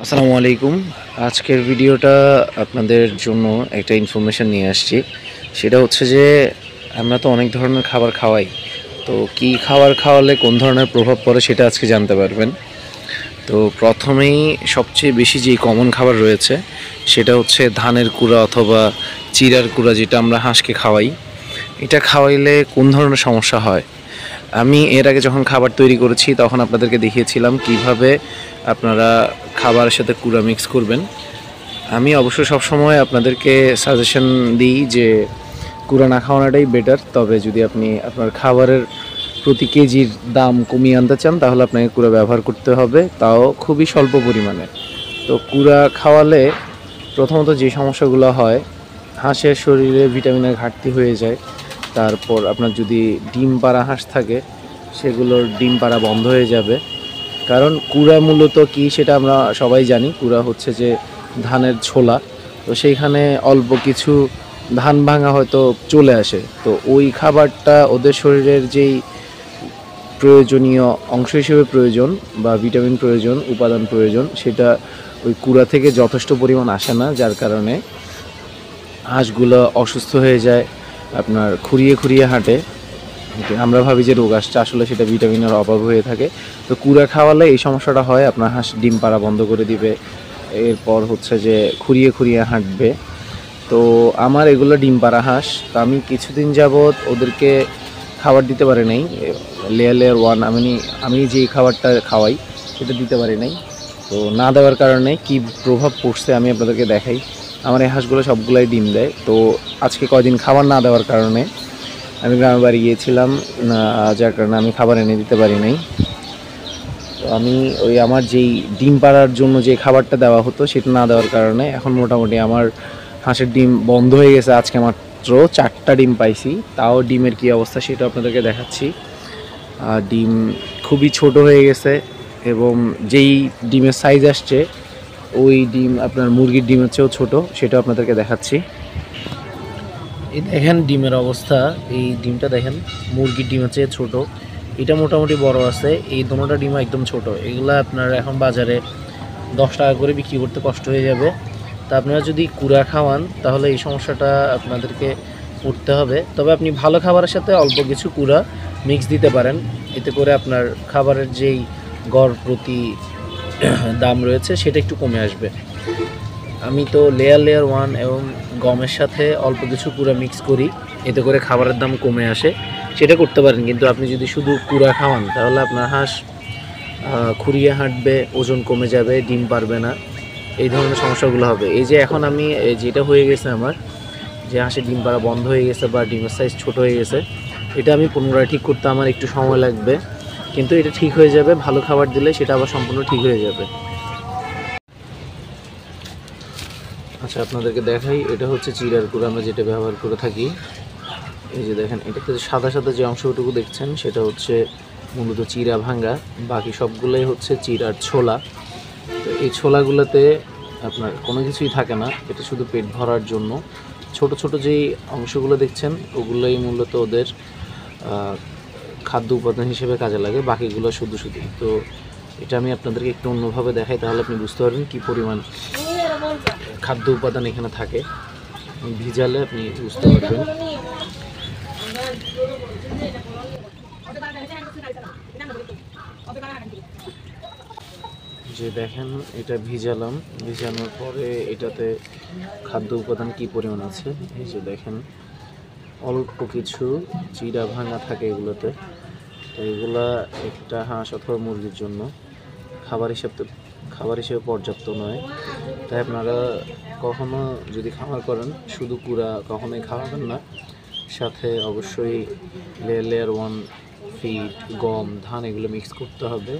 আসসালামু আলাইকুম। আজকের ভিডিওটা আপনাদের জন্য একটা ইনফরমেশান নিয়ে আসছি। সেটা হচ্ছে যে আমরা তো অনেক ধরনের খাবার খাওয়াই, তো কী খাবার খাওয়ালে কোন ধরনের প্রভাব পড়ে সেটা আজকে জানতে পারবেন। তো প্রথমেই সবচেয়ে বেশি যেই কমন খাবার রয়েছে সেটা হচ্ছে ধানের কুড়া অথবা চিড়ার কুড়া, যেটা আমরা হাঁসকে খাওয়াই। এটা খাওয়াইলে কোন ধরনের সমস্যা হয়? আমি এর আগে যখন খাবার তৈরি করেছি তখন আপনাদেরকে দেখিয়েছিলাম কিভাবে আপনারা খাবারের সাথে কুড়া মিক্স করবেন। আমি অবশ্য সবসময় আপনাদেরকে সাজেশন দিই যে কুড়া না খাওয়ানোটাই বেটার, তবে যদি আপনি আপনার খাবারের প্রতি কেজির দাম কমিয়ে আনতে চান তাহলে আপনাকে কুড়া ব্যবহার করতে হবে, তাও খুবই স্বল্প পরিমাণে। তো কুড়া খাওয়ালে প্রথমত যে সমস্যাগুলো হয়, হাঁসের শরীরে ভিটামিনের ঘাটতি হয়ে যায়। তারপর আপনার যদি ডিম পাড়া হাঁস থাকে সেগুলোর ডিম পাড়া বন্ধ হয়ে যাবে। কারণ কুড়া মূলত কি সেটা আমরা সবাই জানি, কুড়া হচ্ছে যে ধানের ছোলা। তো সেইখানে অল্প কিছু ধান ভাঙা হয়তো চলে আসে, তো ওই খাবারটা ওদের শরীরের যেই প্রয়োজনীয় অংশ হিসেবে প্রয়োজন বা ভিটামিন প্রয়োজন, উপাদান প্রয়োজন, সেটা ওই কুড়া থেকে যথেষ্ট পরিমাণ আসে না, যার কারণে হাঁসগুলো অসুস্থ হয়ে যায়, আপনার খুঁড়িয়ে খুঁড়িয়ে হাঁটে। আমরা ভাবি যে রোগ আসছে, আসলে সেটা ভিটামিনের অভাব হয়ে থাকে। তো কুড়া খাওয়ালে এই সমস্যাটা হয়, আপনার হাঁস ডিম পাড়া বন্ধ করে দিবে, এরপর হচ্ছে যে খুঁড়িয়ে খুঁড়িয়ে হাঁটবে। তো আমার এগুলো ডিম পাড়া হাঁস, তো আমি কিছুদিন যাবৎ ওদেরকে খাবার দিতে পারি নাই। লেয়ার ওয়ান আমি যেই খাবারটা খাওয়াই সেটা দিতে পারি নাই। তো না দেওয়ার কারণে কি প্রভাব পড়ছে আমি আপনাদেরকে দেখাই। আমার এই হাঁসগুলো সবগুলাই ডিম দেয়। তো আজকে কয়দিন খাবার না দেওয়ার কারণে আমি গ্রামের বাড়ি গিয়েছিলাম, যার কারণে আমি খাবার এনে দিতে পারি নাই। তো আমি ওই আমার যেই ডিম পাড়ার জন্য যে খাবারটা দেওয়া হতো সেটা না দেওয়ার কারণে এখন মোটামুটি আমার হাঁসের ডিম বন্ধ হয়ে গেছে। আজকে মাত্র 4টা ডিম পাইছি, তাও ডিমের কী অবস্থা সেটা আপনাদেরকে দেখাচ্ছি। ডিম খুবই ছোট হয়ে গেছে, এবং যেই ডিমের সাইজ আসছে ওই ডিম আপনার মুরগির ডিমের চেয়েও ছোটো, সেটা আপনাদেরকে দেখাচ্ছি। এই দেখেন ডিমের অবস্থা, এই ডিমটা দেখেন মুরগির ডিমের চেয়ে ছোট, এটা মোটামুটি বড় আছে, এই দুটোটা ডিম একদম ছোট। এগুলো আপনার এখন বাজারে 10 টাকা করে বিক্রি করতে কষ্ট হয়ে যাবে। তা আপনারা যদি কুড়া খাওয়ান তাহলে এই সমস্যাটা আপনাদেরকে পড়তে হবে। তবে আপনি ভালো খাবারের সাথে অল্প কিছু কুড়া মিক্স দিতে পারেন, এতে করে আপনার খাবারের যেই গড় প্রতি দাম রয়েছে সেটা একটু কমে আসবে। আমি তো লেয়ার ওয়ান এবং গমের সাথে অল্প কিছু কুড়া মিক্স করি, এতে করে খাবারের দাম কমে আসে, সেটা করতে পারেন। কিন্তু আপনি যদি শুধু কুড়া খাওয়ান তাহলে আপনার হাঁস খুঁড়িয়ে হাঁটবে, ওজন কমে যাবে, ডিম পারবে না, এই ধরনের সমস্যাগুলো হবে। এই যে এখন আমি যেটা হয়ে গেছে আমার, যে হাঁসের ডিম পাড়া বন্ধ হয়ে গেছে বা ডিমের সাইজ ছোট হয়ে গেছে, এটা আমি পুনরায় ঠিক করতে আমার একটু সময় লাগবে, কিন্তু এটা ঠিক হয়ে যাবে। ভালো খাবার দিলে সেটা আবার সম্পূর্ণ ঠিক হয়ে যাবে। আচ্ছা, আপনাদেরকে দেখাই, এটা হচ্ছে চিড়ার গুঁড়ো আমরা যেটা ব্যবহার করে থাকি। এই যে দেখেন, এটাতে সাদা সাদা যে অংশটুকু দেখছেন সেটা হচ্ছে মূলত চিড়া ভাঙ্গা, বাকি সবগুলোই হচ্ছে চিড়ার ছোলা। তো এই ছোলাগুলোতে আপনার কোনো কিছুই থাকে না, এটা শুধু পেট ভরার জন্য। ছোট ছোট যেই অংশগুলো দেখছেন ওগুলোই মূলত ওদের খাদ্য উপাদান হিসেবে কাজে লাগে, বাকিগুলো শুধু শুধু। তো এটা আমি আপনাদেরকে একটু অন্যভাবে দেখাই, তাহলে আপনি বুঝতে পারবেন কী পরিমাণ খাদ্য উপাদান এখানে থাকে। ভিজালে আপনি বুঝতে পারবেন। যে দেখেন, এটা ভিজালাম, ভিজানোর পরে এটাতে খাদ্য উপাদান কী পরিমাণ আছে। এই যে দেখেন, অল্প কিছু চিড়া ভাঙা থাকে এগুলোতে। তো এগুলা একটা হাঁস অথবা মুরগির জন্য খাবার হিসেবে পর্যাপ্ত নয়। তাই আপনারা কখনো যদি খামার করেন শুধু কুড়া কখনোই খাওয়াবেন না, সাথে অবশ্যই লেয়ার ওয়ান ফিড, গম, ধান এগুলো মিক্স করতে হবে।